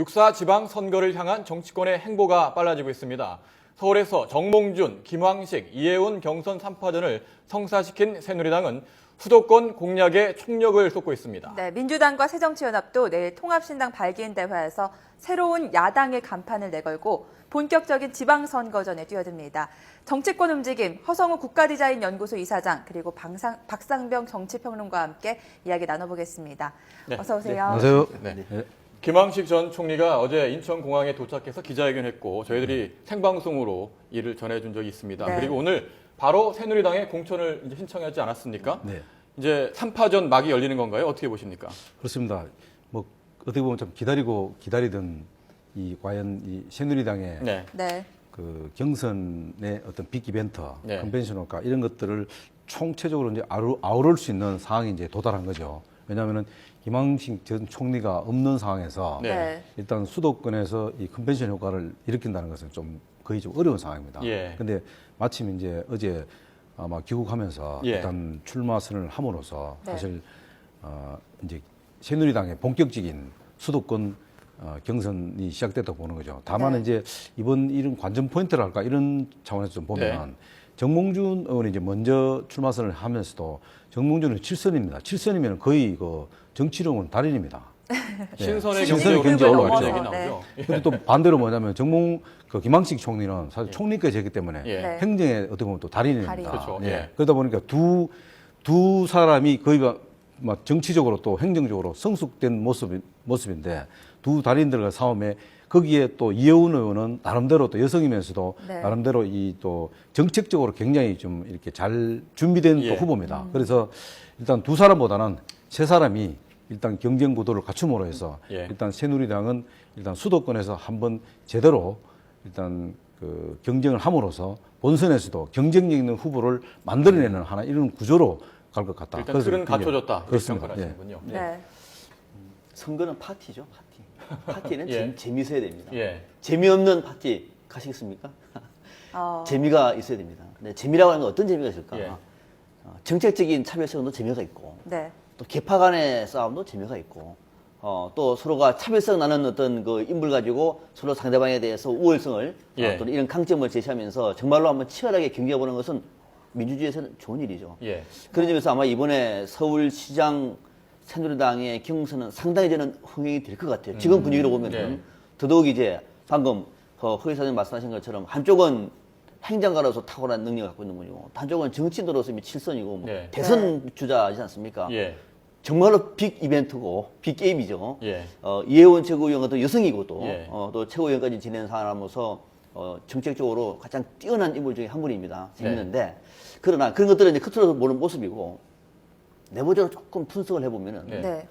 6.4 지방선거를 향한 정치권의 행보가 빨라지고 있습니다. 서울에서 정몽준, 김황식, 이해운 경선 3파전을 성사시킨 새누리당은 수도권 공략에 총력을 쏟고 있습니다. 네, 민주당과 새정치연합도 내일 통합신당 발기인대회에서 새로운 야당의 간판을 내걸고 본격적인 지방선거전에 뛰어듭니다. 정치권 움직임, 허성우 국가디자인연구소 이사장 그리고 박상병 정치평론가와 함께 이야기 나눠보겠습니다. 네. 어서 오세요. 네, 안녕하세요. 네. 김황식 전 총리가 어제 인천공항에 도착해서 기자회견했고 저희들이 생방송으로 이를 전해준 적이 있습니다. 네. 그리고 오늘 바로 새누리당에 공천을 이제 신청하지 않았습니까? 네. 이제 3파전 막이 열리는 건가요? 어떻게 보십니까? 그렇습니다. 뭐 어떻게 보면 좀 기다리던 이 과연 이 새누리당의 네. 네. 그 경선의 어떤 빅 이벤트, 네. 컨벤션홀까 이런 것들을 총체적으로 이제 아우를 수 있는 상황이 이제 도달한 거죠. 왜냐하면은 김황식 전 총리가 없는 상황에서 네. 일단 수도권에서 이 컨벤션 효과를 일으킨다는 것은 좀 거의 좀 어려운 상황입니다. 예. 근데 마침 이제 어제 아마 귀국하면서 예. 일단 출마 선언을 함으로써 네. 사실 이제 새누리당의 본격적인 수도권 경선이 시작됐다고 보는 거죠. 다만 네. 이제 이번 이런 관전 포인트랄까 이런 차원에서 좀 보면 네. 정몽준 의원이 이제 먼저 출마 선언을 하면서도 정몽준은 7선입니다. 7선이면 거의 그 정치력은 달인입니다. 신선의 신선의 경제 경제 올라갔죠. 올라갔죠. 얘기 나오죠. 근데 또 반대로 뭐냐면 그 김황식 총리는 사실 총리까지 했기 때문에 예. 네. 행정에 어떻게 보면 또 달인입니다. 달인. 그렇죠. 예. 예. 그러다 보니까 두 사람이 거의 막 정치적으로 또 행정적으로 성숙된 모습인데 두 달인들과 싸움에 거기에 또 이해운 의원은 나름대로 또 여성이면서도 네. 나름대로 이 또 정책적으로 굉장히 좀 이렇게 잘 준비된 예. 또 후보입니다. 그래서 일단 두 사람보다는 세 사람이 일단 경쟁 구도를 갖춤으로 해서 예. 일단 새누리당은 일단 수도권에서 한번 제대로 일단 그 경쟁을 함으로써 본선에서도 경쟁력 있는 후보를 만들어내는 하나 이런 구조로 갈 것 같다. 일단 그래서 틀은 굉장히- 갖춰졌다. 이렇게 그렇습니다. 평가를 예. 하시는군요. 네. 선거는 파티죠, 파티. 파티는 예. 재미있어야 됩니다. 예. 재미없는 파티 가시겠습니까? 재미가 있어야 됩니다. 근데 재미라고 하는 건 어떤 재미가 있을까? 예. 정책적인 차별성도 재미가 있고, 네. 또 계파 간의 싸움도 재미가 있고, 또 서로가 차별성 나는 어떤 그 인물 가지고 서로 상대방에 대해서 우월성을 예. 또는 이런 강점을 제시하면서 정말로 한번 치열하게 경기해보는 것은 민주주의에서는 좋은 일이죠. 예. 그런 점에서 아마 이번에 서울시장 새누리당의 경선은 상당히 저는 흥행이 될 것 같아요. 지금 분위기로 보면은 네. 더더욱 이제 방금 허 이사님 말씀하신 것처럼 한쪽은 행정가로서 탁월한 능력을 갖고 있는 분이고 한쪽은 정치인으로서 이미 7선이고 뭐 네. 대선 주자이지 않습니까? 예. 정말로 빅 이벤트고 빅 게임이죠. 예. 이혜원 최고위원 같은 여성이고 또, 예. 또 최고위원까지 지낸 사람으로서 정책적으로 가장 뛰어난 인물 중에 한 분입니다. 재밌는데 그러나 그런 것들은 이제 겉으로 보는 모습이고 내부적으로 조금 분석을 해보면은 네. 네.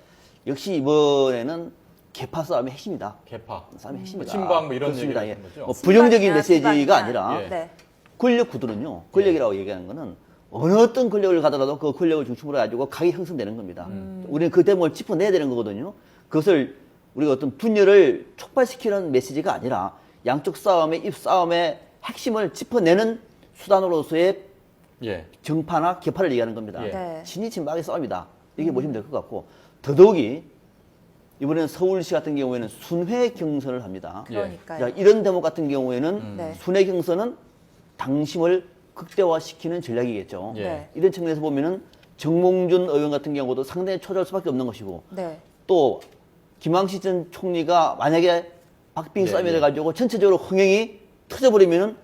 역시 이번에는 계파 싸움의 핵심이다. 개파. 싸움의 핵심이다. 친박 뭐 이런 그렇습니다. 얘기를 예. 하는 거죠? 뭐 부정적인 친박이나 메시지가 지방이나. 아니라 예. 네. 권력 구도는요. 권력이라고 얘기하는 거는 어느 어떤 권력을 가더라도 그 권력을 중심으로 가지고 각이 형성되는 겁니다. 우리는 그 대목을 짚어내야 되는 거거든요. 그것을 우리가 어떤 분열을 촉발시키는 메시지가 아니라 양쪽 싸움의 입싸움의 핵심을 짚어내는 수단으로서의 예. 정파나 계파를 얘기하는 겁니다. 예. 네. 친이 친박의 싸움이다. 이렇게 보시면 될 것 같고 더더욱이 이번에는 서울시 같은 경우에는 순회 경선을 합니다. 그러니까요. 자, 이런 대목 같은 경우에는 네. 순회 경선은 당심을 극대화시키는 전략이겠죠. 예. 네. 이런 측면에서 보면은 정몽준 의원 같은 경우도 상당히 초조할 수밖에 없는 것이고 네. 또 김황식 전 총리가 만약에 박빙 네, 싸움이 네. 돼가지고 전체적으로 흥행이 터져버리면은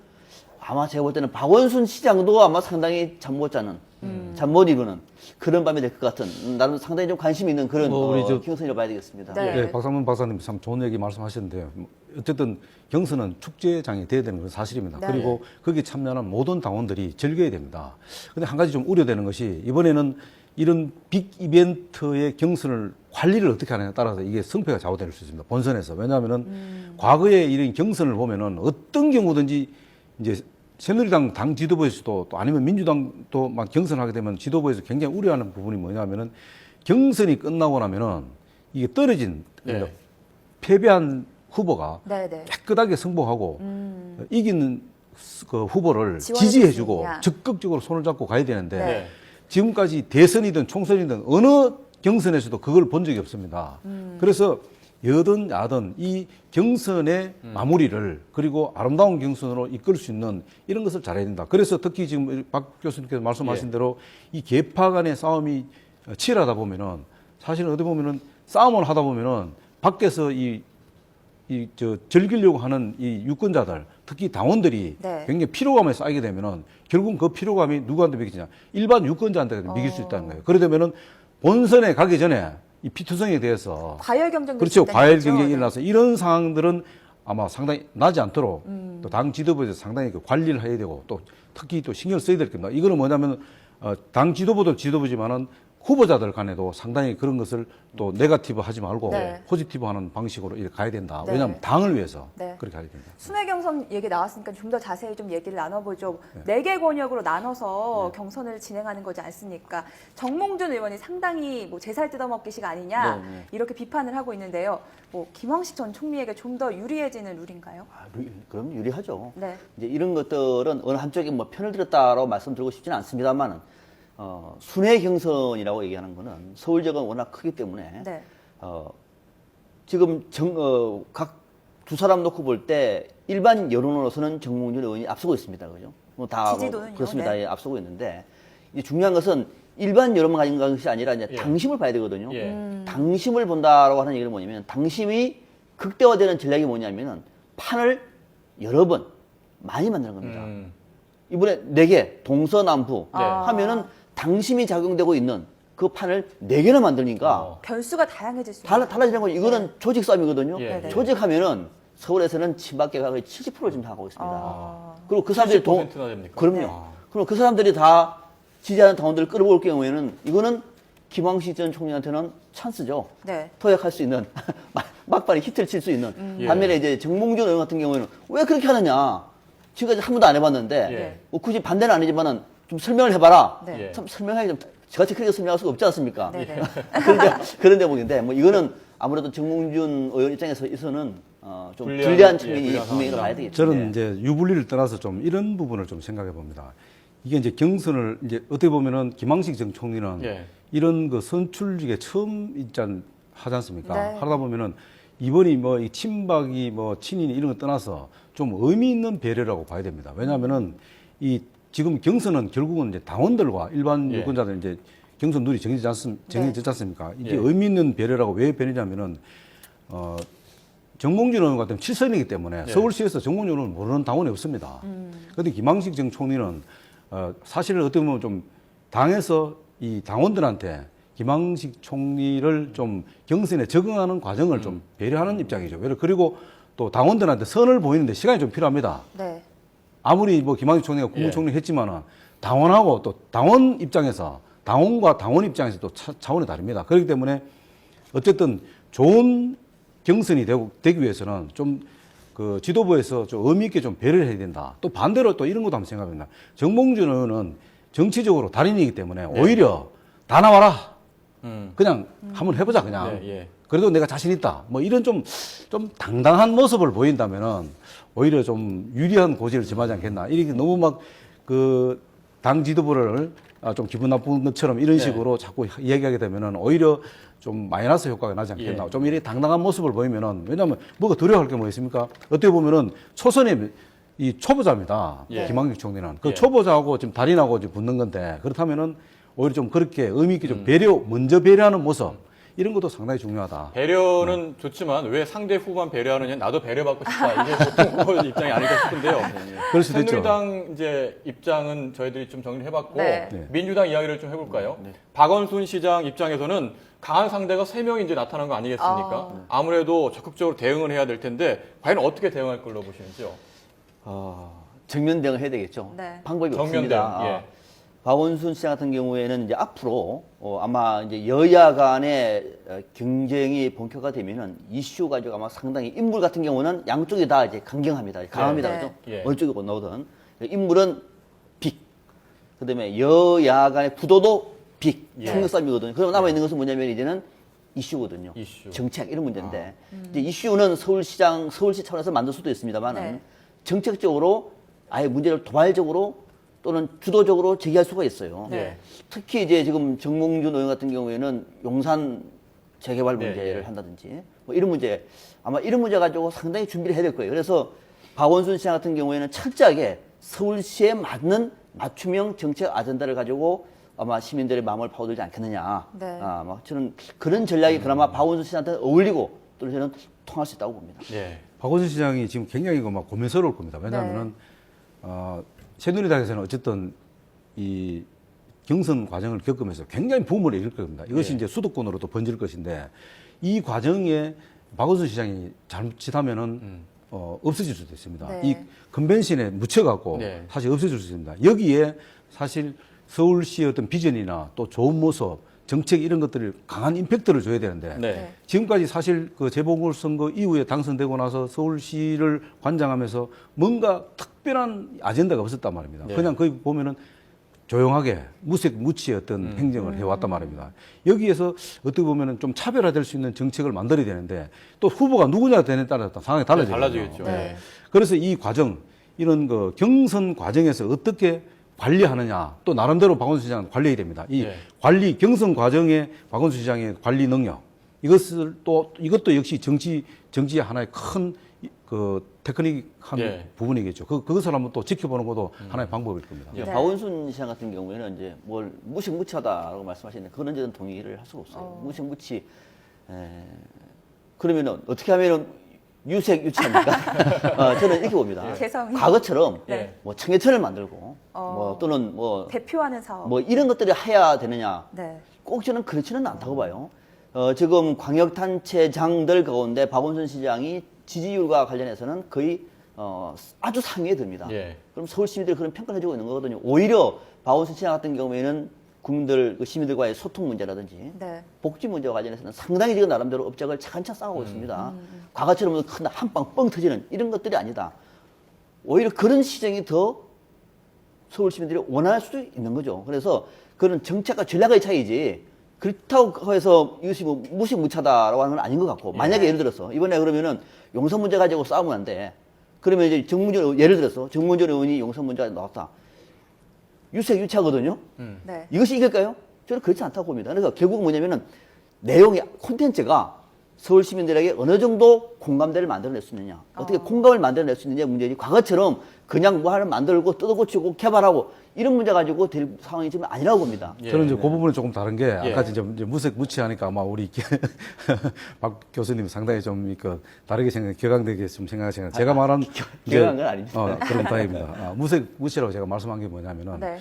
아마 제가 볼 때는 박원순 시장도 아마 상당히 잠 못 자는, 잠 못 이루는 그런 밤이 될 것 같은 나름 상당히 좀 관심 있는 그런 우리 경선이라고 봐야 되겠습니다. 네. 네, 박상문 박사님 참 좋은 얘기 말씀하셨는데요. 어쨌든 경선은 축제장이 돼야 되는 건 사실입니다. 네. 그리고 거기에 참여하는 모든 당원들이 즐겨야 됩니다. 근데 한 가지 좀 우려되는 것이 이번에는 이런 빅 이벤트의 경선을 관리를 어떻게 하느냐에 따라서 이게 성패가 좌우될 수 있습니다. 본선에서. 왜냐하면은 과거에 이런 경선을 보면은 어떤 경우든지 이제 새누리당 당 지도부에서도 또 아니면 민주당도 막 경선하게 되면 지도부에서 굉장히 우려하는 부분이 뭐냐면은 경선이 끝나고 나면은 이게 떨어진 그러니까 네. 패배한 후보가 네. 네. 깨끗하게 승복하고 이기는 그 후보를 지원해 지지해주고 주시느냐. 적극적으로 손을 잡고 가야 되는데 네. 지금까지 대선이든 총선이든 어느 경선에서도 그걸 본 적이 없습니다. 그래서 여든 야든 이 경선의 마무리를 그리고 아름다운 경선으로 이끌 수 있는 이런 것을 잘해야 된다. 그래서 특히 지금 박 교수님께서 말씀하신 대로 이 계파 간의 싸움이 치열하다 보면은 사실은 어디 보면은 싸움을 하다 보면은 밖에서 즐기려고 하는 이 유권자들, 특히 당원들이 네. 굉장히 피로감에 쌓이게 되면은 결국 그 피로감이 누구한테 미기냐? 일반 유권자한테 미길 수 있다는 거예요. 그러다 보면은 본선에 가기 전에 이 피투성에 대해서 과열 경쟁도 그렇죠. 있을 과열 때는 경쟁이 있죠. 일어나서 이런 상황들은 아마 상당히 나지 않도록 또 당 지도부에서 상당히 그 관리를 해야 되고 또 특히 또 신경 써야 될 겁니다. 이거는 뭐냐면 당 지도부도 지도부지만은 후보자들 간에도 상당히 그런 것을 또 네거티브 하지 말고 네. 포지티브 하는 방식으로 이렇게 가야 된다. 네. 왜냐하면 당을 위해서 네. 그렇게 가야 된다. 순회 경선 얘기 나왔으니까 좀 더 자세히 좀 얘기를 나눠보죠. 네 개 권역으로 나눠서 경선을 진행하는 거지 않습니까? 정몽준 의원이 상당히 뭐 제살 뜯어먹기식 아니냐 네, 네. 이렇게 비판을 하고 있는데요. 뭐 김황식 전 총리에게 좀 더 유리해지는 룰인가요? 그럼 유리하죠. 네. 이제 이런 것들은 어느 한쪽에 뭐 편을 들었다라고 말씀드리고 싶지는 않습니다만은 순회 경선이라고 얘기하는 거는 서울 지역은 워낙 크기 때문에 네. 지금 각 두 사람 놓고 볼 때 일반 여론으로서는 정몽준 의원이 앞서고 있습니다. 그죠? 지지도는요? 그렇습니다. 네. 예, 앞서고 있는데 이제 중요한 것은 일반 여론만 가진 것이 아니라 이제 예. 당심을 봐야 되거든요. 예. 당심을 본다라고 하는 얘기는 뭐냐면 당심이 극대화되는 전략이 뭐냐면은 판을 여러 번 많이 만드는 겁니다. 이번에 4개 동서남북 네. 하면은 당심이 작용되고 있는 그 판을 4개나 만드니까 변수가 다양해질 수 있어요. 달라지는 거죠. 이거는 조직 싸움이거든요. 예. 네네. 조직하면은 서울에서는 친박계가 거의 70% 지금 하고 있습니다. 아. 그리고 그 사람들이 70%나 됩니까? 그럼요. 네. 그럼 그 사람들이 다 지지하는 당원들을 끌어올 경우에는 이거는 김황식 전 총리한테는 찬스죠. 네. 토약할 수 있는 막판에 히트를 칠 수 있는. 예. 반면에 이제 정몽준 의원 같은 경우에는 왜 그렇게 하느냐? 지금까지 한 번도 안 해봤는데 예. 뭐 굳이 반대는 아니지만은 좀 설명을 해봐라. 네. 참 설명하기 좀 저같이 크게 설명할 수가 없지 않습니까? 네네. 그런 대목인데 뭐 이거는 아무래도 정몽준 의원 입장에서는 좀 불리한, 불리한 예, 측면이 불리한 분명히 상황이다. 가야 되겠죠. 저는 이제 유불리를 떠나서 좀 이런 부분을 좀 생각해 봅니다. 이게 이제 경선을 이제 어떻게 보면은 김황식 전 총리는 예. 이런 그 선출직에 처음 하지 않습니까? 네. 하다 보면은 이번이 뭐 이 친박이 뭐 친인이 이런 거 떠나서 좀 의미 있는 배려라고 봐야 됩니다. 왜냐하면은 이 지금 경선은 결국은 이제 당원들과 일반 예. 유권자들 이제 경선 룰이 정해졌지 않습니까? 이게 예. 의미 있는 배려라고 왜 배려냐면은 정몽준 의원 같은 7선이기 때문에 예. 서울시에서 정몽준 의원을 모르는 당원이 없습니다. 그런데 김황식 전 총리는 사실은 어떻게 보면 좀 당에서 이 당원들한테 김황식 총리를 좀 경선에 적응하는 과정을 좀 배려하는 입장이죠. 그리고 또 당원들한테 선을 보이는데 시간이 좀 필요합니다. 네. 아무리 뭐 김황식 총리가 예. 국무총리 했지만은 당원하고 또 당원 입장에서 당원과 당원 입장에서 또 차원이 다릅니다. 그렇기 때문에 어쨌든 좋은 경선이 되기 위해서는 좀 그 지도부에서 좀 의미 있게 좀 배려를 해야 된다. 또 반대로 또 이런 것도 한번 생각합니다. 정몽준 의원은 정치적으로 달인이기 때문에 오히려 다 나와라. 그냥 한번 해보자 그냥. 네, 예. 그래도 내가 자신 있다. 뭐 이런 좀 당당한 모습을 보인다면은 오히려 좀 유리한 고지를 점하지 않겠나. 이렇게 너무 막 그 당 지도부를 좀 기분 나쁜 것처럼 이런 네. 식으로 자꾸 이야기하게 되면은 오히려 좀 마이너스 효과가 나지 않겠나. 예. 좀 이렇게 당당한 모습을 보이면은 왜냐하면 뭐가 두려워할 게 뭐 있습니까? 어떻게 보면은 초선의 이 초보자입니다. 예. 김황식 총리는 그 예. 초보자하고 지금 달인하고 지금 붙는 건데 그렇다면은 오히려 좀 그렇게 의미 있게 좀 먼저 배려하는 모습 이런 것도 상당히 중요하다. 배려는 좋지만 왜 상대 후보만 배려하느냐? 나도 배려받고 싶다. 이게 보통 후보 입장이 아닐까 싶은데요. 그럴 수도 있죠. 새누리당 이제 입장은 저희들이 좀 정리를 해봤고 네. 네. 민주당 이야기를 좀 해볼까요? 박원순 시장 입장에서는 강한 상대가 3명이 이제 나타난 거 아니겠습니까? 아무래도 적극적으로 대응을 해야 될 텐데 과연 어떻게 대응할 걸로 보시는지요? 정면 대응을 해야 되겠죠. 네. 방법이 정면 없습니다. 대응, 예. 박원순 시장 같은 경우에는 이제 앞으로 아마 이제 여야 간의 경쟁이 본격화되면은 이슈 가지고 아마 상당히 인물 같은 경우는 양쪽이 다 이제 강경합니다. 강합니다. 네. 그죠? 예. 어느 쪽이 나오든 인물은 빅. 그다음에 여야 간의 구도도 빅. 예. 총력 싸움이거든요. 그럼 남아 있는 것은 뭐냐면 이제는 이슈거든요. 이슈. 정책 이런 문제인데 이제 이슈는 서울시 차원에서 만들 수도 있습니다만은 네. 정책적으로 아예 문제를 도발적으로 또는 주도적으로 제기할 수가 있어요. 네. 특히 이제 지금 정몽준 의원 같은 경우에는 용산 재개발 네, 문제를 예. 한다든지 뭐 이런 문제 아마 이런 문제 가지고 상당히 준비를 해야 될 거예요. 그래서 박원순 시장 같은 경우에는 철저하게 서울시에 맞는 맞춤형 정책 아젠다를 가지고 아마 시민들의 마음을 파고들지 않겠느냐. 네. 아마 저는 그런 전략이 그나마 박원순 시장한테 어울리고 또 저는 통할 수 있다고 봅니다. 예. 박원순 시장이 지금 굉장히 막 고민스러울 겁니다. 왜냐하면은 새누리당에서는 어쨌든 이 경선 과정을 겪으면서 굉장히 부음을 일을 겁니다. 이것이 예. 이제 수도권으로 또 번질 것인데 이 과정에 박원순 시장이 잘못하면은 없어질 수도 있습니다. 네. 이 컨벤션에 묻혀갖고 네. 사실 없어질 수 있습니다. 여기에 사실 서울시의 어떤 비전이나 또 좋은 모습, 정책 이런 것들을 강한 임팩트를 줘야 되는데 네. 지금까지 사실 그 재보궐선거 이후에 당선되고 나서 서울시를 관장하면서 뭔가 특별한 아젠다가 없었단 말입니다. 네. 그냥 거기 보면은 조용하게 무색무취의 어떤 행정을 해왔단 말입니다. 여기에서 어떻게 보면은 좀 차별화될 수 있는 정책을 만들어야 되는데 또 후보가 누구냐에 따라 상황이 달라지겠죠. 네. 예. 그래서 이 과정, 이런 그 경선 과정에서 어떻게 관리하느냐, 또 나름대로 박원순 시장은 관리해야 됩니다. 이 네. 관리, 경선 과정에 박원순 시장의 관리 능력, 이것도 역시 정치의 하나의 큰 그 테크닉한 예. 부분이겠죠. 그것을 한번 또 지켜보는 것도 하나의 방법일 겁니다. 예, 네. 박원순 시장 같은 경우에는 이제 뭘 무식무취하다라고 말씀하시는데 그거는 저는 동의를 할 수가 없어요. 무식무취. 그러면은 어떻게 하면은 유색유취합니까? 저는 이렇게 봅니다. 개성이. 과거처럼 네. 뭐 청계천을 만들고 뭐 또는 뭐 대표하는 사업. 뭐 이런 것들이 해야 되느냐? 네. 꼭 저는 그렇지는 않다고 봐요. 지금 광역단체장들 가운데 박원순 시장이 지지율과 관련해서는 거의 아주 상위에 듭니다. 예. 그럼 서울 시민들이 그런 평가를 해주고 있는 거거든요. 오히려 박원순 시장 같은 경우에는 국민들, 그 시민들과의 소통 문제라든지 네. 복지 문제와 관련해서는 상당히 지금 나름대로 업적을 차근차근 쌓아오고 있습니다. 과거처럼 큰 한 방 뻥 터지는 이런 것들이 아니다. 오히려 그런 시정이 더 서울 시민들이 원할 수도 있는 거죠. 그래서 그런 정책과 전략의 차이지 그렇다고 해서 이것이 뭐 무식무차다라고 하는 건 아닌 것 같고 만약에 예를 들어서 이번에 그러면은 용선 문제 가지고 싸우면 안 돼. 그러면 이제 예를 들어서 정문전 의원이 용선 문제가 나왔다. 유색유취하거든요. 네. 이것이 이길까요? 저는 그렇지 않다고 봅니다. 그래서 결국 뭐냐면은 내용이 콘텐츠가 서울 시민들에게 어느 정도 공감대를 만들어낼 수 있느냐, 어떻게 공감을 만들어낼 수 있느냐 문제지. 과거처럼 그냥 뭐 하나 만들고 뜯어고치고 개발하고 이런 문제 가지고 될 상황이 지금 아니라고 봅니다. 예. 저는 이제 그 부분은 조금 다른 게 예. 아까 이제 무색무취하니까 아마 우리 박 교수님 상당히 좀 다르게 격앙되게 좀 생각하시는 제가 말한 격앙은 아닙니다. 그런 타입입니다. 무색무취라고 제가 말씀한 게 뭐냐면은 네.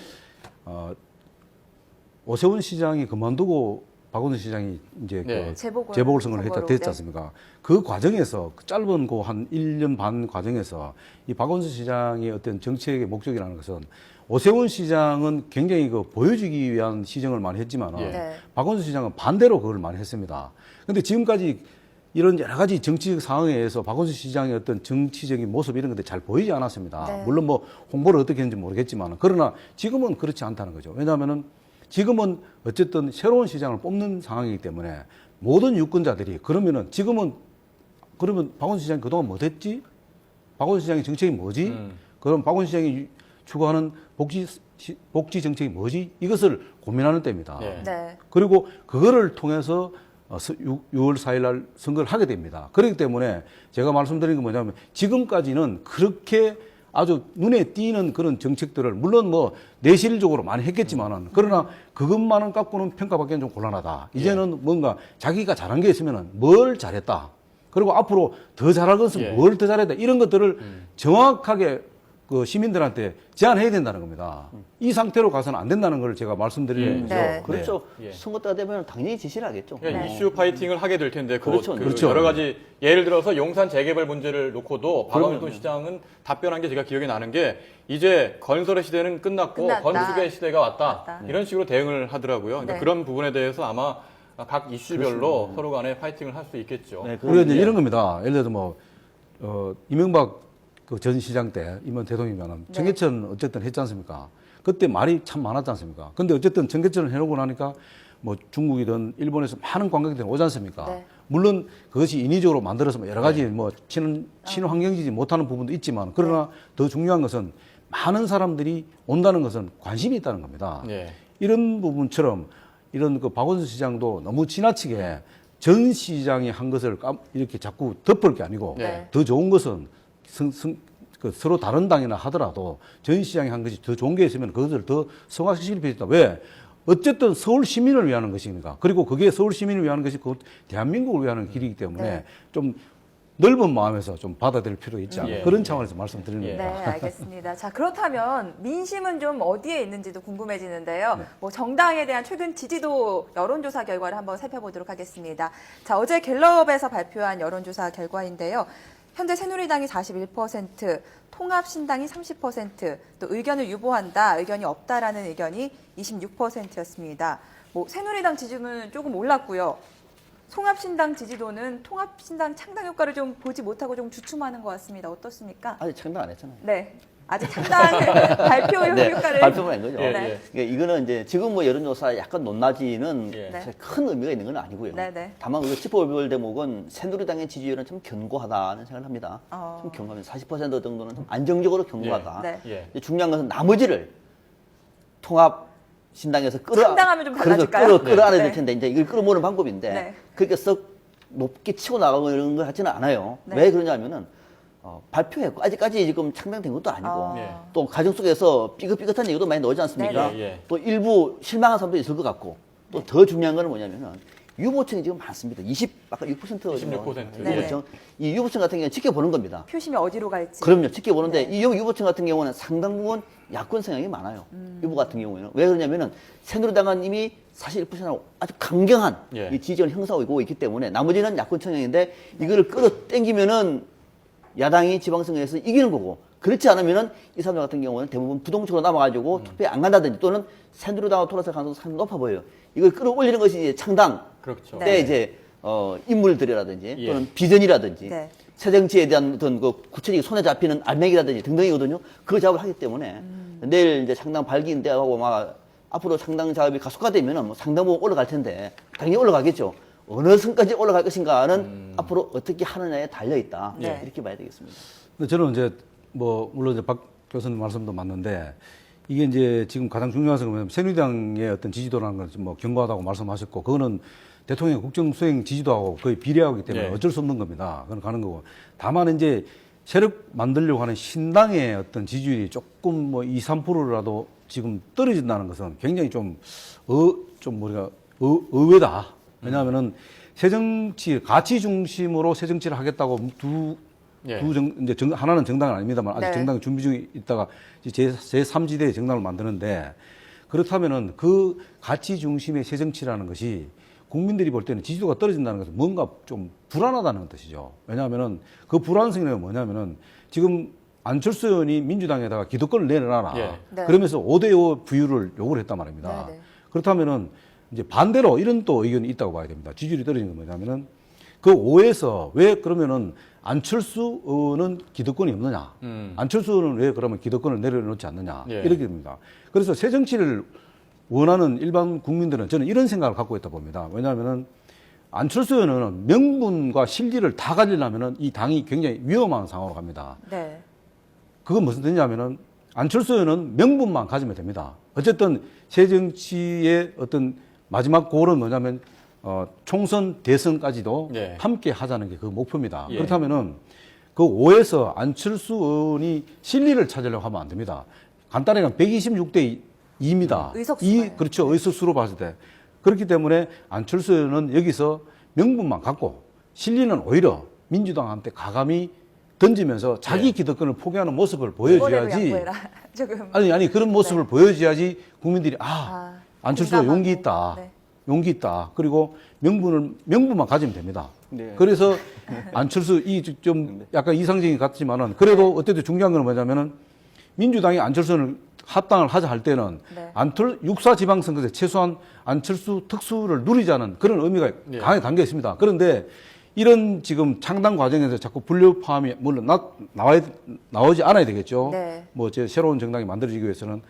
오세훈 시장이 그만두고 박원순 시장이 이제 네. 그 재보궐 재보궐선거를 선거로, 됐지 네. 않습니까? 그 과정에서 그 짧은 그 한 1년 반 과정에서 이 박원순 시장의 어떤 정책의 목적이라는 것은 오세훈 시장은 굉장히 그 보여주기 위한 시정을 많이 했지만 예. 네. 박원순 시장은 반대로 그걸 많이 했습니다. 그런데 지금까지 이런 여러 가지 정치적 상황에 의해서 박원순 시장의 어떤 정치적인 모습 이런 것들이 잘 보이지 않았습니다. 네. 물론 뭐 홍보를 어떻게 했는지 모르겠지만 그러나 지금은 그렇지 않다는 거죠. 왜냐하면은 지금은 어쨌든 새로운 시장을 뽑는 상황이기 때문에 모든 유권자들이 그러면은 지금은 그러면 박원순 시장이 그동안 뭐 했지? 박원순 시장의 정책이 뭐지? 그럼 박원순 시장이 추구하는 복지 정책이 뭐지? 이것을 고민하는 때입니다. 네. 네. 그리고 그거를 통해서 6월 4일 날 선거를 하게 됩니다. 그렇기 때문에 제가 말씀드린 건 뭐냐면 지금까지는 그렇게 아주 눈에 띄는 그런 정책들을 물론 뭐 내실적으로 많이 했겠지만은 그러나 그것만은 갖고는 평가받기는 좀 곤란하다. 이제는 뭔가 자기가 잘한 게 있으면은 뭘 잘했다. 그리고 앞으로 더 잘할 것은 예. 뭘 더 잘했다. 이런 것들을 정확하게 그 시민들한테 제안해야 된다는 겁니다. 이 상태로 가서는 안 된다는 걸 제가 말씀드리는 거죠. 네. 그렇죠. 예. 선거 때가 되면 당연히 지시를 하겠죠. 그러니까 이슈 파이팅을 하게 될 텐데 그렇죠. 그렇죠. 여러 가지 예를 들어서 용산 재개발 문제를 놓고도 박원순 그럼요. 시장은 답변한 게 제가 기억이 나는 게 이제 건설의 시대는 끝났고 끝났다. 건축의 시대가 왔다. 맞다. 이런 식으로 대응을 하더라고요. 그러니까 네. 그런 부분에 대해서 아마 각 이슈별로 서로 간에 파이팅을 할 수 있겠죠. 네, 우리가 이제 이제 이런 겁니다. 예를 들어서 뭐 이명박 그 전 시장 때 임원 대통령이면 청계천 어쨌든 했지 않습니까? 그때 말이 참 많았지 않습니까? 근데 어쨌든 청계천을 해놓고 나니까 뭐 중국이든 일본에서 많은 관광객들이 오지 않습니까? 네. 물론 그것이 인위적으로 만들어서 뭐 여러 가지 뭐 친환경지지 못하는 부분도 있지만 그러나 더 중요한 것은 많은 사람들이 온다는 것은 관심이 있다는 겁니다. 예. 이런 부분처럼 이런 그 박원순 시장도 너무 지나치게 전 시장이 한 것을 이렇게 자꾸 덮을 게 아니고 네. 더 좋은 것은 서로 다른 당이나 하더라도 전 시장이 한 것이 더 좋은 게 있으면 그것을 더 성화시킬 필요 있다. 왜? 어쨌든 서울 시민을 위하는 것이니까. 그리고 그게 서울 시민을 위하는 것이 그 대한민국을 위하는 길이기 때문에 네. 좀 넓은 마음에서 좀 받아들일 필요가 있지 않나. 예. 그런 차원에서 말씀드립니다. 네, 알겠습니다. 자, 그렇다면 민심은 좀 어디에 있는지도 궁금해지는데요. 뭐 정당에 대한 최근 지지도 여론조사 결과를 한번 살펴보도록 하겠습니다. 자, 어제 갤럽에서 발표한 여론조사 결과인데요. 현재 새누리당이 41%, 통합신당이 30%, 또 의견을 유보한다, 의견이 없다라는 의견이 26%였습니다. 뭐 새누리당 지지는 조금 올랐고요. 통합신당 지지도는 통합신당 창당 효과를 좀 보지 못하고 좀 주춤하는 것 같습니다. 어떻습니까? 아직 창당 안 했잖아요. 네. 아직 창당 발표 효과를. 발표만 한 거죠. 예, 네. 예. 그러니까 이거는 이제 지금 뭐 여론조사 약간 높낮이는 예. 네. 사실 큰 의미가 있는 건 아니고요. 네, 네. 다만 우리가 짚어볼 대목은 새누리당의 지지율은 좀 견고하다는 생각을 합니다. 어. 좀 견고하면 40% 정도는 좀 안정적으로 견고하다. 네. 예. 이제 중요한 것은 나머지를 통합 신당에서 창당하면 좀 달라질까요? 끌어안아야 네. 될 텐데 이제 이걸 끌어모으는 방법인데 네. 그렇게 썩 높게 치고 나가고 이런 것 같지는 않아요. 네. 왜 그러냐면은 발표했고 아직까지 지금 창당된 것도 아니고 예. 또 가정 속에서 삐끗삐끗한 얘기도 많이 나오지 않습니까? 네, 네. 예. 또 일부 실망한 사람도 있을 것 같고 또 더 중요한 건 뭐냐면은 유보층이 지금 많습니다. 아까 6% 26%. 네. 유보층. 이 유보층 같은 경우는 지켜보는 겁니다. 표심이 어디로 갈지. 그럼요. 지켜보는데 네. 이 유보층 같은 경우는 상당 부분 야권 성향이 많아요. 유보 같은 경우에는. 왜 그러냐면은 새누리당은 이미 41%하고 아주 강경한 예. 이 지지를 형성하고 있기 때문에 나머지는 야권 성향인데 이거를 끌어당기면은 야당이 지방선거에서 이기는 거고 그렇지 않으면은 이 사람들 같은 경우는 대부분 부동층으로 남아가지고 투표에 안 간다든지 또는 새누리당으로 돌아설 가능성이 상당히 높아 보여요. 이걸 끌어올리는 것이 이제 창당 그렇죠. 네. 때 이제 인물들이라든지 예. 또는 비전이라든지 네. 새 정치에 대한 어떤 그 구체적인 손에 잡히는 알맹이라든지 등등이거든요. 그 작업을 하기 때문에 내일 이제 창당 발기인데 하고 막 앞으로 창당 작업이 가속화되면은 뭐 상당 부분 올라갈 텐데 당연히 올라가겠죠. 어느 선까지 올라갈 것인가는 앞으로 어떻게 하느냐에 달려 있다. 네. 이렇게 봐야 되겠습니다. 근데 저는 이제 뭐 물론 이제 박 교수님 말씀도 맞는데 이게 이제 지금 가장 중요한 것은 뭐냐면 새누리당의 어떤 지지도라는 건 뭐 견고하다고 말씀하셨고 그거는 대통령 국정 수행 지지도하고 거의 비례하기 때문에 네. 어쩔 수 없는 겁니다. 그건 가는 거고. 다만 이제 세력 만들려고 하는 신당의 어떤 지지율이 조금 뭐 2, 3%라도 지금 떨어진다는 것은 굉장히 좀 우리가 의외다. 왜냐하면은 새정치, 가치 중심으로 새정치를 하겠다고 예. 이제 하나는 정당은 아닙니다만 아직 네. 정당 준비 중에 있다가 제3지대의 정당을 만드는데 그렇다면은 그 가치 중심의 새정치라는 것이 국민들이 볼 때는 지지도가 떨어진다는 것은 뭔가 좀 불안하다는 뜻이죠. 왜냐하면은 그 불안성이 뭐냐면은 지금 안철수 의원이 민주당에다가 기득권을 내려놔라. 예. 네. 그러면서 5대5 부유를 요구를 했단 말입니다. 네, 네. 그렇다면은 이제 반대로 이런 또 의견이 있다고 봐야 됩니다. 지지율이 떨어진 건 뭐냐면은 그 5에서 왜 그러면은 안철수 의원은 기득권이 없느냐? 안철수 의원은 왜 그러면 기득권을 내려놓지 않느냐? 예. 이렇게 됩니다. 그래서 새 정치를 원하는 일반 국민들은 저는 이런 생각을 갖고 있다 봅니다. 왜냐하면은 안철수 의원은 명분과 실리를 다 가지려면은 이 당이 굉장히 위험한 상황으로 갑니다. 네. 그건 무슨 뜻이냐면은 안철수 의원은 명분만 가지면 됩니다. 어쨌든 새 정치의 어떤 마지막 골은 뭐냐면 총선 대선까지도 네. 함께 하자는 게 그 목표입니다. 예. 그렇다면은 그 5에서 안철수 의원이 실리를 찾으려고 하면 안 됩니다. 간단하게 126대 2입니다. 의석수가요. 그렇죠. 의석수로 봤을 때. 그렇기 때문에 안철수 의원은 여기서 명분만 갖고 실리는 오히려 민주당한테 가감히 던지면서 자기 예. 기득권을 포기하는 모습을 이번에도 보여줘야지. 양보해라. 조금. 아니 그런 모습을 보여줘야지 국민들이 안철수가 공감하고. 용기 있다. 네. 용기 있다. 그리고 명분만 가지면 됩니다. 네. 그래서 안철수 좀 약간 이상적인 것 같지만은 그래도 어쨌든 중요한 건 뭐냐면은 민주당이 안철수를 합당을 하자 할 때는 네. 6사 지방선거에 최소한 안철수 특수를 누리자는 그런 의미가 네. 강하게 담겨 있습니다. 그런데 이런 지금 창당 과정에서 자꾸 분류파함이 물론 나오지 않아야 되겠죠. 네. 뭐 제 새로운 정당이 만들어지기 위해서는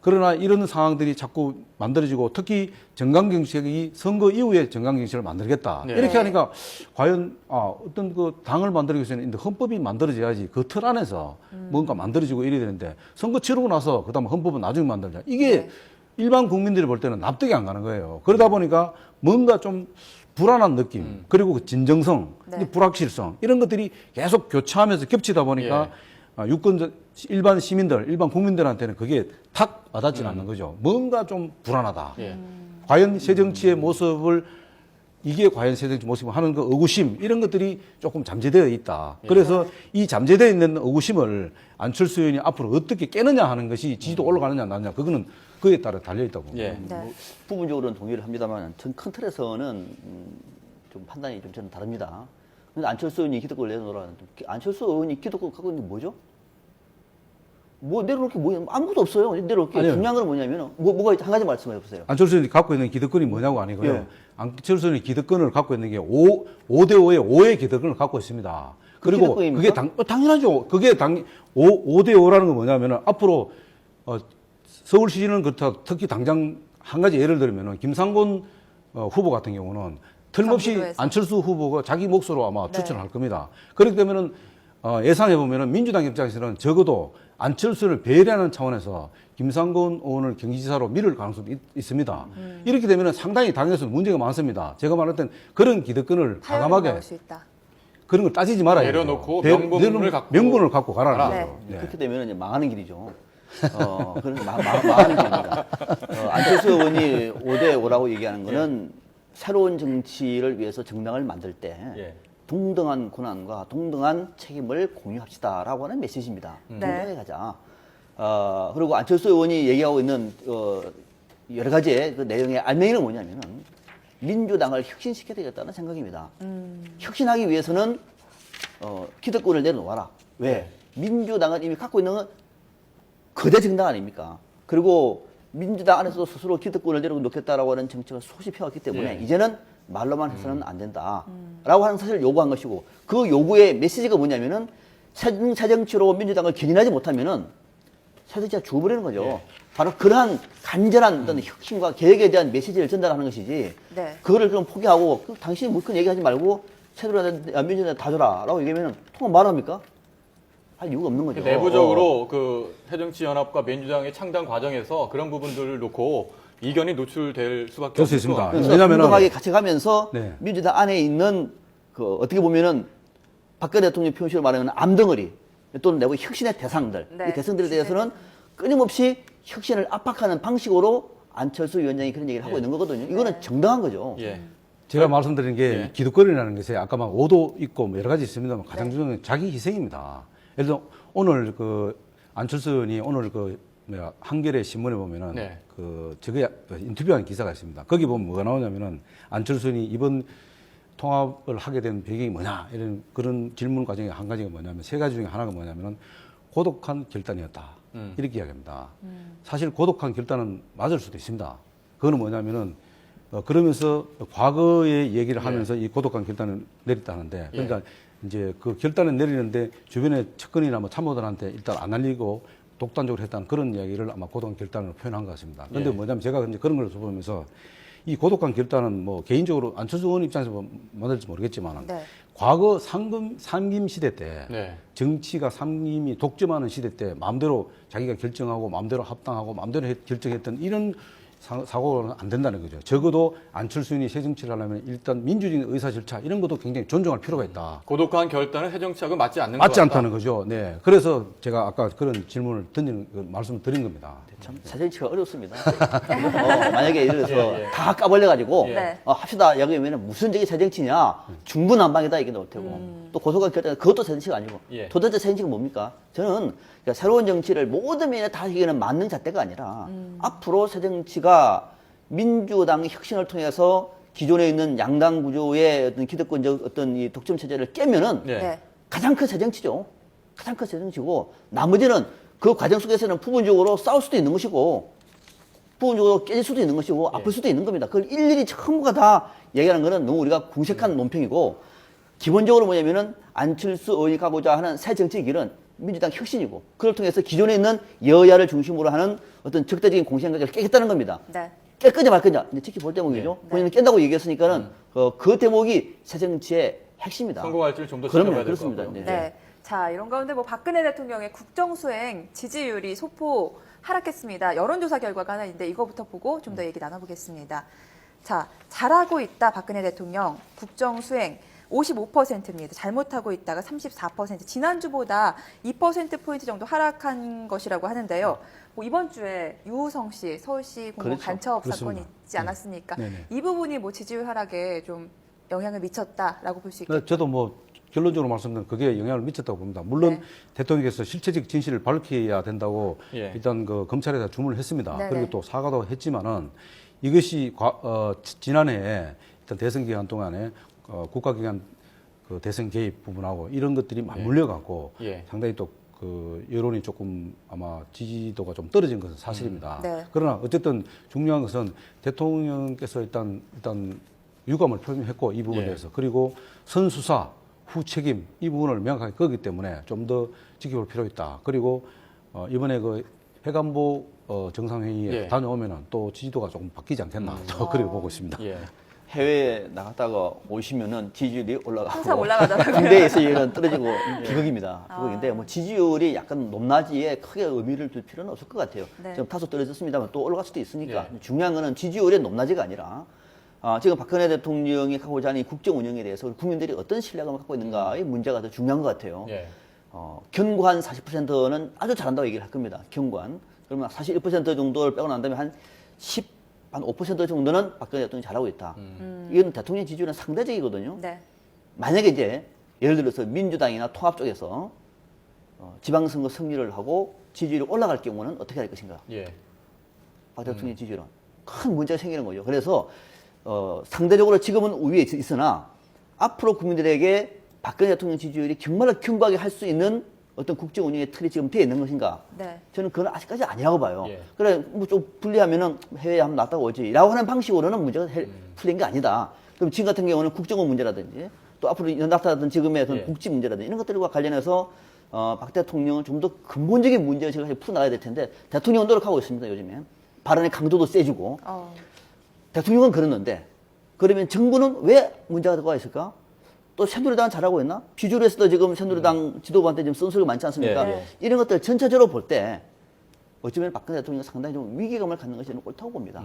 그러나 이런 상황들이 자꾸 만들어지고 특히 정강경색이 선거 이후에 정강경색을 만들겠다. 네. 이렇게 하니까 과연 어떤 그 당을 만들기 위해서는 헌법이 만들어져야지 그 틀 안에서 뭔가 만들어지고 이래야 되는데 선거 치르고 나서 그다음 헌법은 나중에 만들자. 이게 네. 일반 국민들이 볼 때는 납득이 안 가는 거예요. 그러다 보니까 뭔가 좀 불안한 느낌, 그리고 그 진정성, 네. 불확실성 이런 것들이 계속 교차하면서 겹치다 보니까 유권 일반 시민들, 일반 국민들한테는 그게 탁 와닿지는 않는 거죠. 뭔가 좀 불안하다. 예. 과연 새 정치의 모습을 이게 과연 새 정치 모습을 하는 그 의구심 이런 것들이 조금 잠재되어 있다. 그래서 이 잠재되어 있는 의구심을 안철수 의원이 앞으로 어떻게 깨느냐 하는 것이 지지도 올라가느냐 안 가느냐 그거는 그에 따라 달려 있다고 봅니다. 예. 네. 부분적으로는 동의를 합니다만 전 큰 틀에서는 좀 판단이 좀 저는 다릅니다. 근데 안철수 의원이 기득권을 내놓으라는 안철수 의원이 기득권 갖고 있는 게 뭐죠? 뭐 내려놓을 게 뭐냐? 아무것도 없어요. 내려놓을 게 아니요. 중요한 건 뭐냐면 뭐가 한 가지 말씀해 보세요. 안철수 의원이 갖고 있는 기득권이 뭐냐고 아니고요. 예. 안철수 의원이 기득권을 갖고 있는 게 5대 5의 5의 기득권을 갖고 있습니다. 그리고 그게 기득권입니까? 당연하죠. 그게 5대 5라는 건 뭐냐면은 앞으로 서울시는 그렇다. 특히 당장 한 가지 예를 들면은 김상곤 후보 같은 경우는 틀림없이 경기도에서. 안철수 후보가 자기 몫으로 아마 네. 추천할 겁니다. 그렇기 때문에는 예상해 보면은 민주당 입장에서는 적어도 안철수를 배려하는 차원에서 김상곤 의원을 경기지사로 밀을 가능성이 있습니다. 이렇게 되면은 상당히 당에서 문제가 많습니다. 제가 말할 땐 그런 기득권을 타협이 과감하게 나올 수 있다. 그런 걸 따지지 말아야 돼요. 내려놓고 명분을 갖고 가라는 네. 거죠. 네. 그렇게 되면 이제 망하는 길이죠. 그래서 망하는 길입니다. 안철수 의원이 5대 5라고 얘기하는 거는 새로운 정치를 위해서 정당을 만들 때 예. 동등한 고난과 동등한 책임을 공유합시다라고 하는 메시지입니다. 동등하게 가자. 그리고 안철수 의원이 얘기하고 있는 여러 가지의 그 내용의 알맹이는 뭐냐면은 민주당을 혁신시켜야 되겠다는 생각입니다. 혁신하기 위해서는 기득권을 내놓아라. 왜? 민주당은 이미 갖고 있는 건 거대 정당 아닙니까? 그리고 민주당 안에서도 스스로 기득권을 내려놓겠다라고 하는 정책을 소시 펴왔기 때문에 이제는 말로만 해서는 안 된다라고 하는 사실을 요구한 것이고 그 요구의 메시지가 뭐냐면은 새 정치로 민주당을 견인하지 못하면은 새 정치가 죽어버리는 거죠. 바로 그러한 간절한 어떤 혁신과 계획에 대한 메시지를 전달하는 것이지 네. 그거를 그럼 포기하고 당신이 뭐 그런 얘기하지 말고 새로 민주당 다 줘라라고 얘기하면 통합 말합니까? 할 이유가 없는 거죠. 내부적으로 그 새정치연합과 민주당의 창당 과정에서 그런 부분들을 놓고 이견이 노출될 수밖에 그럴 수 없을 있습니다. 것 같아요. 그래서 왜냐면은- 공정하게 같이 가면서 네. 민주당 안에 있는 그 어떻게 보면은 박근혜 대통령 표현식으로 말하면 암덩어리 또는 내부 혁신의 대상들 네. 이 대상들에 대해서는 끊임없이 혁신을 압박하는 방식으로 안철수 위원장이 그런 얘기를 하고 있는 거거든요. 이거는 정당한 거죠. 예. 제가 말씀드린 게 예. 기득권이라는 것에 아까 막 5도 있고 뭐 여러 가지 있습니다만 가장 중요한 건 자기 희생입니다. 예를 들어 오늘 그 안철수 의원이 오늘 그 한겨레 신문에 보면은 네. 그 저게 인터뷰한 기사가 있습니다. 거기 보면 뭐가 나오냐면은 안철수 의원이 이번 통합을 하게 된 배경이 뭐냐 이런 그런 질문 과정에 한 가지가 뭐냐면 세 가지 중에 하나가 뭐냐면은 고독한 결단이었다 이렇게 이야기합니다. 사실 고독한 결단은 맞을 수도 있습니다. 그거는 뭐냐면은 그러면서 과거의 얘기를 하면서 이 고독한 결단을 내렸다는데 그러니까 이제 그 결단을 내리는데 주변의 측근이나 뭐 참모들한테 일단 안 알리고 독단적으로 했다는 그런 이야기를 아마 고독한 결단으로 표현한 것 같습니다. 그런데 뭐냐면 제가 이제 그런 걸 보면서 이 고독한 결단은 뭐 개인적으로 안철수 의원 입장에서 뭐 맞을지 모르겠지만 네. 과거 상김 시대 때 네. 정치가 상임이 독점하는 시대 때 마음대로 자기가 결정하고 마음대로 합당하고 마음대로 결정했던 이런 사고는 안 된다는 거죠. 적어도 안철수 의원이 새 정치를 하려면 일단 민주적인 의사 절차 이런 것도 굉장히 존중할 필요가 있다. 고독한 결단은 새정치하고 맞지 않는 맞지 것 같다. 않다는 거죠. 네. 그래서 제가 아까 그런 질문을 던지는 말씀을 드린 겁니다. 참 사정치가 어렵습니다. 만약에 예를 들어서 예, 예. 다 까벌려가지고 네. 합시다 여기면 무슨 저게 새정치냐 중구난방이다 이게 나올 테고 또 고소가 결단 그것도 새정치가 아니고 예. 도대체 새정치가 뭡니까? 저는 그러니까 새로운 정치를 모든 면에 다 이기는 맞는 잣대가 아니라 앞으로 새정치가 민주당 혁신을 통해서 기존에 있는 양당 구조의 어떤 기득권적 어떤 이 독점 체제를 깨면은 네. 네. 가장 큰 새정치죠. 가장 큰 새정치고 나머지는 그 과정 속에서는 부분적으로 싸울 수도 있는 것이고 부분적으로 깨질 수도 있는 것이고 아플 수도 있는 겁니다. 그걸 일일이 전부가 다 얘기하는 거는 너무 우리가 궁색한 논평이고 기본적으로 뭐냐면은 안철수 의원이 가고자 하는 새 정치의 길은 민주당 혁신이고 그걸 통해서 기존에 있는 여야를 중심으로 하는 어떤 적대적인 공생각을 깨겠다는 겁니다. 네. 깰 거냐 말 거냐 이제 지켜볼 대목이죠. 본인은 깬다고 얘기했으니까는 그 대목이 새 정치의 핵심이다. 선거할지를 좀 더 그럼요, 지켜봐야 될 것 그렇습니다. 같고요. 네. 네. 자, 이런 가운데 뭐 박근혜 대통령의 국정수행 지지율이 소폭 하락했습니다. 여론조사 결과가 하나 있는데 이거부터 보고 좀 더 얘기 나눠보겠습니다. 자, 잘하고 있다 박근혜 대통령 국정 수행 55%입니다. 잘못하고 있다가 34%, 지난주보다 2%포인트 정도 하락한 것이라고 하는데요. 뭐 이번 주에 유호성 씨 서울시 공무원 그렇죠. 간첩 그렇습니다. 사건이 있지 않았습니까? 네네. 이 부분이 뭐 지지율 하락에 좀 영향을 미쳤다라고 볼 수 있겠죠. 저도 뭐 결론적으로 말씀드리면 그게 영향을 미쳤다고 봅니다. 물론 네. 대통령께서 실체적 진실을 밝혀야 된다고 예. 일단 그 검찰에다 주문을 했습니다. 네네. 그리고 또 사과도 했지만은 이것이 지난해에 일단 대선 기간 동안에 국가기관 그 대선 개입 부분하고 이런 것들이 맞물려 갖고 예. 상당히 또 그 여론이 조금 아마 지지도가 좀 떨어진 것은 사실입니다. 네. 그러나 어쨌든 중요한 것은 대통령께서 일단 유감을 표명했고 이 부분에 예. 대해서 그리고 선수사 후 책임 이 부분을 명확하게 끄기 때문에 좀 더 지켜볼 필요 있다. 그리고 이번에 그 해관보 정상회의에 예. 다녀오면은 또 지지도가 조금 바뀌지 않겠나 또 그렇게 보고 있습니다. 예. 해외에 나갔다가 오시면은 지지율이 올라가고 항상 올라가더라고요. 군대에서 이런 떨어지고 비극입니다. 비극인데 뭐 지지율이 약간 높낮이에 크게 의미를 둘 필요는 없을 것 같아요. 네. 지금 다소 떨어졌습니다만 또 올라갈 수도 있으니까 예. 중요한 거는 지지율의 높낮이가 아니라 지금 박근혜 대통령이 하고자 하는 이 국정 운영에 대해서 국민들이 어떤 신뢰감을 갖고 있는가의 문제가 더 중요한 것 같아요. 예. 견고한 40%는 아주 잘한다고 얘기를 할 겁니다. 견고한. 그러면 41% 정도를 빼고 난 다음에 한 5% 정도는 박근혜 대통령이 잘하고 있다. 이건 대통령 지지율은 상대적이거든요. 네. 만약에 이제 예를 들어서 민주당이나 통합 쪽에서 지방선거 승리를 하고 지지율이 올라갈 경우는 어떻게 할 것인가? 예. 박 대통령의 지지율은 큰 문제가 생기는 거죠. 그래서 상대적으로 지금은 우위에 있으나 앞으로 국민들에게 박근혜 대통령 지지율이 정말로 견고하게 할 수 있는 어떤 국정 운영의 틀이 지금 되어 있는 것인가? 네. 저는 그건 아직까지 아니라고 봐요. 예. 그래, 뭐 좀 불리하면은 해외에 한번 났다 오지라고 하는 방식으로는 문제가 풀린 게 아니다. 그럼 지금 같은 경우는 국정원 문제라든지 또 앞으로 나타나던 지금의 어떤 예. 국지 문제라든지 이런 것들과 관련해서 박 대통령은 좀 더 근본적인 문제를 제가 풀어나가야 될 텐데 대통령은 노력하고 있습니다, 요즘에. 발언의 강도도 세지고. 대통령은 그러는데 그러면 정부는 왜 문제가 들어가 있을까? 또 새누리당은 잘하고 있나? 비주류에서도 지금 새누리당 지도부한테 지금 쓴소리가 많지 않습니까? 예, 예. 이런 것들 전체적으로 볼 때 어쩌면 박근혜 대통령이 상당히 좀 위기감을 갖는 것이 저는 옳다고 봅니다.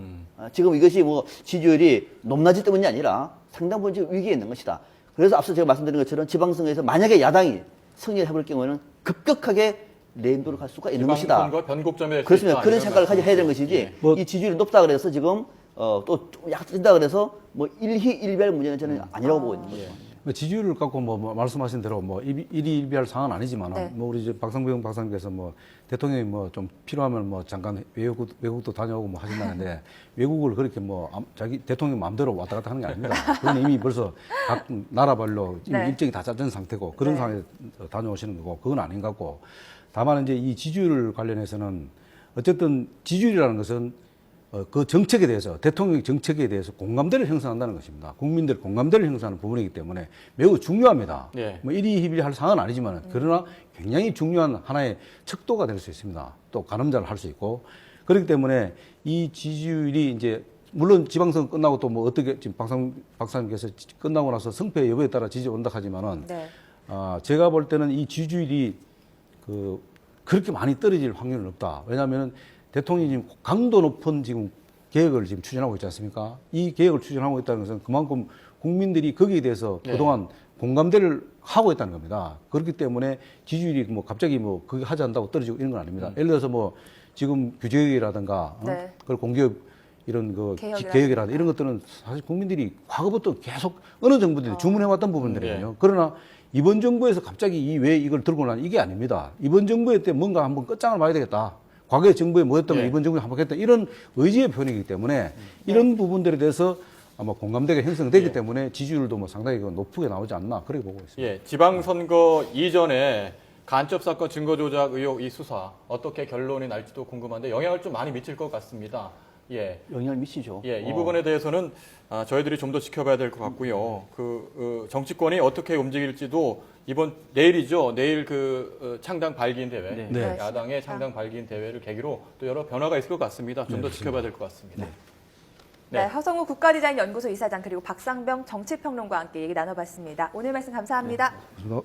지금 이것이 뭐 지지율이 높낮이 때문이 아니라 상당 부분 지금 위기에 있는 것이다. 그래서 앞서 제가 말씀드린 것처럼 지방선거에서 만약에 야당이 승리를 해볼 경우에는 급격하게 레임도를 갈 수가 있는 것이다. 지방선거 변곡점이 될수 그렇습니다. 있다, 그런 이런 생각을 가지고 해야 되는 말씀이시죠. 것이지 예. 뭐- 이 지지율이 높다 그래서 지금 또 약간 뜬다 그래서 뭐 일희일비할 문제는 저는 아니라고 보고 있는 거죠. 예. 지지율을 갖고 뭐 말씀하신 대로 뭐 일희일비할 상황은 아니지만 네. 뭐 우리 이제 박상병 박사님께서 뭐 대통령이 뭐 좀 필요하면 뭐 잠깐 외국도 다녀오고 뭐 하신다는데 외국을 그렇게 뭐 자기 대통령 마음대로 왔다 갔다 하는 게 아닙니다. 그건 이미 벌써 각 나라별로 이미 네. 일정이 다 짜진 상태고 그런 네. 상황에 다녀오시는 거고 그건 아닌 것 같고 다만 이제 이 지지율 관련해서는 어쨌든 지지율이라는 것은 그 정책에 대해서 대통령 정책에 대해서 공감대를 형성한다는 것입니다. 국민들 공감대를 형성하는 부분이기 때문에 매우 중요합니다. 예. 뭐 일희일비할 상황은 아니지만 그러나 굉장히 중요한 하나의 척도가 될 수 있습니다. 또 가늠자를 할 수 있고 그렇기 때문에 이 지지율이 이제 물론 지방선거 끝나고 또 뭐 어떻게 지금 박사님께서 끝나고 나서 승패 여부에 따라 지지 온다 하지만은 네. 제가 볼 때는 이 지지율이 그렇게 많이 떨어질 확률은 없다. 왜냐하면 대통령이 지금 강도 높은 지금 계획을 지금 추진하고 있지 않습니까? 이 계획을 추진하고 있다는 것은 그만큼 국민들이 거기에 대해서 네. 그동안 공감대를 하고 있다는 겁니다. 그렇기 때문에 지지율이 뭐 갑자기 뭐 그게 하지 않는다고 떨어지고 이런 건 아닙니다. 예를 들어서 뭐 지금 규제개혁이라든가 네. 그걸 공기업 이런 그 개혁이라든가. 개혁이라든가 이런 것들은 사실 국민들이 과거부터 계속 어느 정부들이 주문해왔던 부분들이거든요. 네. 그러나 이번 정부에서 갑자기 왜 이걸 들고 나는 이게 아닙니다. 이번 정부에 때 뭔가 한번 끝장을 봐야 되겠다. 과거의 정부에 뭐였던 거 예. 이번 정부에 한번 하겠다. 이런 의지의 표현이기 때문에 이런 부분들에 대해서 아마 공감대가 형성되기 예. 때문에 지지율도 뭐 상당히 높게 나오지 않나 그렇게 보고 있습니다. 예, 지방선거 이전에 간첩 사건 증거 조작 의혹 이 수사 어떻게 결론이 날지도 궁금한데 영향을 좀 많이 미칠 것 같습니다. 예, 영향을 미치죠. 예, 이 부분에 대해서는 저희들이 좀 더 지켜봐야 될 것 같고요. 정치권이 어떻게 움직일지도 내일이죠. 내일 창당 발기인 대회, 네. 네. 야당의 창당 발기인 대회를 계기로 또 여러 변화가 있을 것 같습니다. 좀 더 지켜봐야 될 것 같습니다. 네, 네. 허성우 국가디자인연구소 이사장 그리고 박상병 정치평론가와 함께 얘기 나눠봤습니다. 오늘 말씀 감사합니다. 그래서